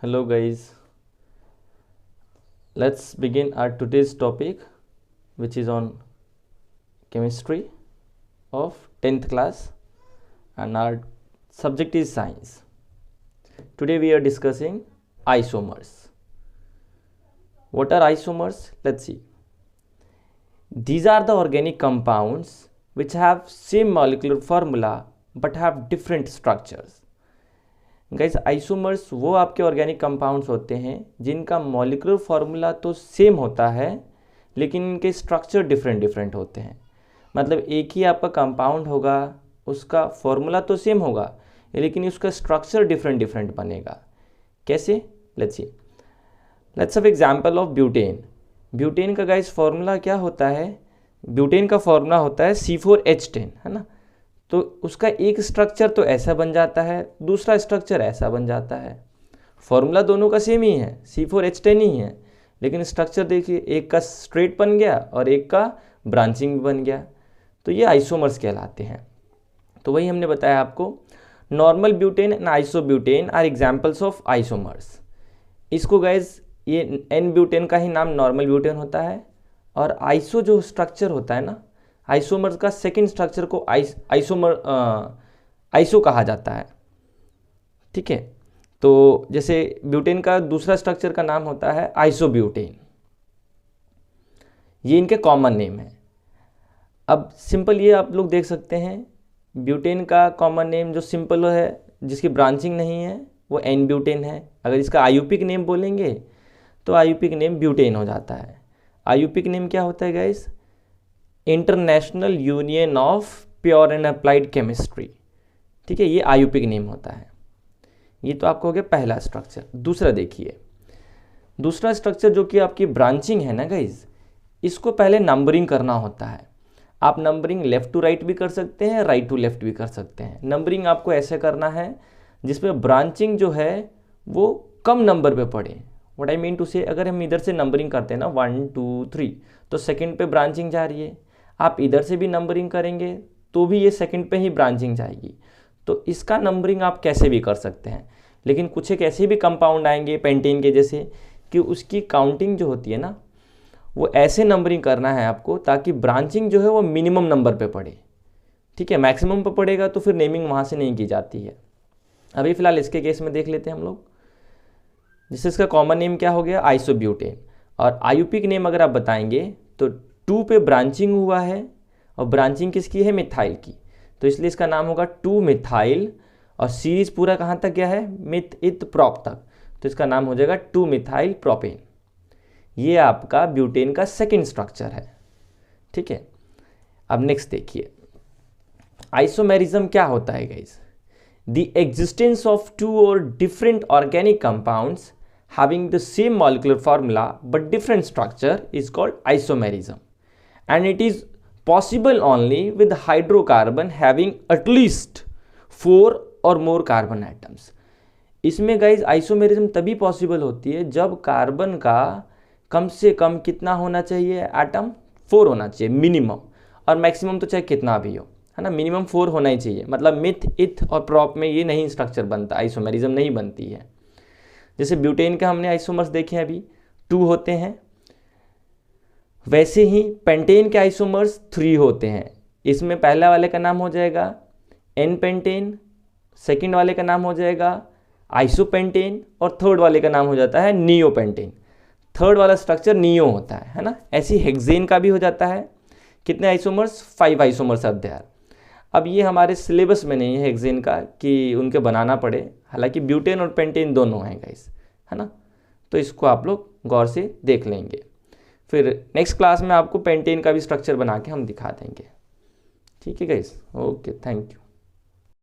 Hello guys, let's begin our today's topic which is on chemistry of 10th class and our subject is science. Today we are discussing isomers. What are isomers? Let's see. These are the organic compounds which have same molecular formula but have different structures. Guys isomers वो आपके organic compounds होते हैं जिनका molecular formula तो same होता है लेकिन इनके स्ट्रक्चर डिफरेंट होते हैं। मतलब एक ही आपका कंपाउंड होगा, उसका फार्मूला तो सेम होगा लेकिन उसका स्ट्रक्चर डिफरेंट बनेगा। कैसे? Let's see. Let's have example of butane. Butane का गाइस फार्मूला क्या होता है? ब्यूटेन का फार्मूला होता है C4H10, है ना। तो उसका एक स्ट्रक्चर तो ऐसा बन जाता है, दूसरा स्ट्रक्चर ऐसा बन जाता है। फॉर्मूला दोनों का सेम ही है, C4H10 ही है, लेकिन स्ट्रक्चर देखिए एक का स्ट्रेट बन गया और एक का ब्रांचिंग भी बन गया। तो ये आइसोमर्स कहलाते हैं। तो वही हमने बताया आपको, normal butane and isobutane are examples of isomers. इसको गाइज ये एन ब्यूटेन का ही नाम नॉर्मल ब्यूटेन होता है और आइसो जो स्ट्रक्चर होता है ना, आइसोमर्स का सेकंड स्ट्रक्चर को आइसो कहा जाता है। ठीक है, तो जैसे ब्यूटेन का दूसरा स्ट्रक्चर का नाम होता है आइसोब्यूटेन। ये इनके कॉमन नेम है। अब सिंपल ये आप लोग देख सकते हैं, ब्यूटेन का कॉमन नेम जो सिंपल है, जिसकी ब्रांचिंग नहीं है, वो एन ब्यूटेन है। अगर इसका आयुपिक नेम बोलेंगे तो आयुपिक नेम ब्यूटेन हो जाता है। आयुपिक नेम क्या होता है guys? International union of pure and applied chemistry. ठीक है, ये आयुपिक नेम होता है। ये तो आपको हो गया पहला स्ट्रक्चर। दूसरा देखिए, दूसरा स्ट्रक्चर जो कि आपकी ब्रांचिंग है ना गाइज, इसको पहले नंबरिंग करना होता है। आप नंबरिंग लेफ्ट टू राइट भी कर सकते हैं, राइट टू लेफ्ट भी कर सकते हैं। नंबरिंग आपको ऐसे करना है जिसमें ब्रांचिंग जो है वो कम नंबर पे पड़े। व्हाट आई मीन टू से, अगर हम इधर से नंबरिंग करते हैं ना 1 2 3, तो सेकंड पे ब्रांचिंग जा रही है। आप इधर से भी नंबरिंग करेंगे तो भी ये सेकंड पे ही ब्रांचिंग जाएगी। तो इसका नंबरिंग आप कैसे भी कर सकते हैं, लेकिन कुछ एक ऐसे भी कंपाउंड आएंगे पेंटेन के जैसे कि उसकी काउंटिंग जो होती है ना, वो ऐसे नंबरिंग करना है आपको ताकि ब्रांचिंग जो है वो मिनिमम नंबर पे पड़े। ठीक है, मैक्सिमम पे पड़ेगा तो फिर नेमिंग वहाँ से नहीं की जाती है। अभी फ़िलहाल इसके केस में देख लेते हैं हम लोग। जिससे इसका कॉमन नेम क्या हो गया? आइसोब्यूटेन। और आयुपिक नेम अगर आप बताएंगे तो 2 पे ब्रांचिंग हुआ है और ब्रांचिंग किसकी है? मिथाइल की। तो इसलिए इसका नाम होगा 2 मिथाइल और सीरीज पूरा कहाँ तक गया है? मिथ इत प्रॉप तक। तो इसका नाम हो जाएगा 2 मिथाइल प्रोपेन। ये आपका ब्यूटेन का सेकंड स्ट्रक्चर है। ठीक है, अब नेक्स्ट देखिए, आइसोमेरिज्म क्या होता है गाइस? द एग्जिस्टेंस ऑफ 2 और different organic compounds having the same molecular formula but different structure is called isomerism, and it is possible only with hydrocarbon having at least 4 or more carbon atoms. इसमें guys isomerism तभी possible होती है जब carbon का कम से कम कितना होना चाहिए? एटम 4 होना चाहिए मिनिमम, और मैक्सिमम तो चाहे कितना भी हो, है ना। मिनिमम 4 होना ही चाहिए। मतलब मिथ इथ और प्रॉप में ये नहीं स्ट्रक्चर बनता, आइसोमेरिज्म नहीं बनती है। जैसे ब्यूटेन का हमने आइसोमर्स देखे हैं अभी 2 होते हैं, वैसे ही पेंटेन के आइसोमर्स 3 होते हैं। इसमें पहला वाले का नाम हो जाएगा एन पेंटेन, सेकंड वाले का नाम हो जाएगा आइसोपेंटेन और थर्ड वाले का नाम हो जाता है नियोपेंटेन। थर्ड वाला स्ट्रक्चर नियो होता है ना। ऐसी हेक्सेन का भी हो जाता है। कितने आइसोमर्स? 5 isomers are there. अब ये हमारे सिलेबस में नहीं है हेक्सेन का कि उनके बनाना पड़े, हालांकि ब्यूटेन और पेंटेन दोनों हैं गाइस, है ना। तो इसको आप लोग गौर से देख लेंगे। फिर नेक्स्ट क्लास में आपको पेंटेन का भी स्ट्रक्चर बना के हम दिखा देंगे। ठीक है गाइस, ओके, थैंक यू।